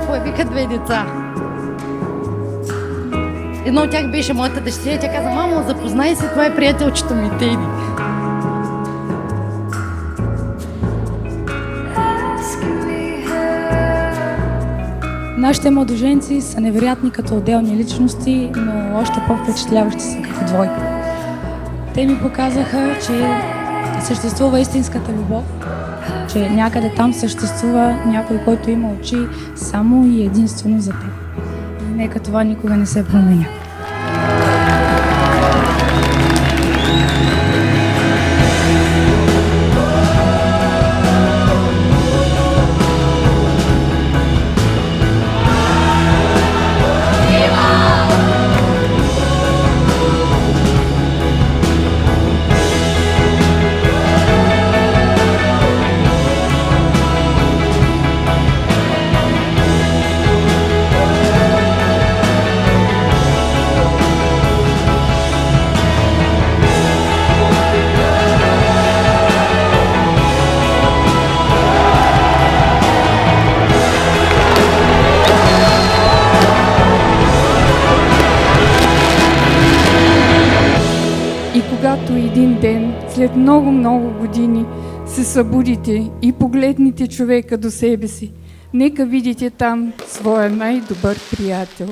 появиха две деца. Едно от тях беше моята дъщеря. Тя каза: мамо, запознай се, това е приятелчето ми, Тейди. Нашите младоженци са невероятни като отделни личности, но още по-впечатляващи са като двойка. Те ми показаха, че съществува истинската любов, че някъде там съществува някой, който има очи само и единствено за теб. И нека това никога не се променя. И когато един ден, след много години, се събудите и погледнете човека до себе си, нека видите там своя най-добър приятел.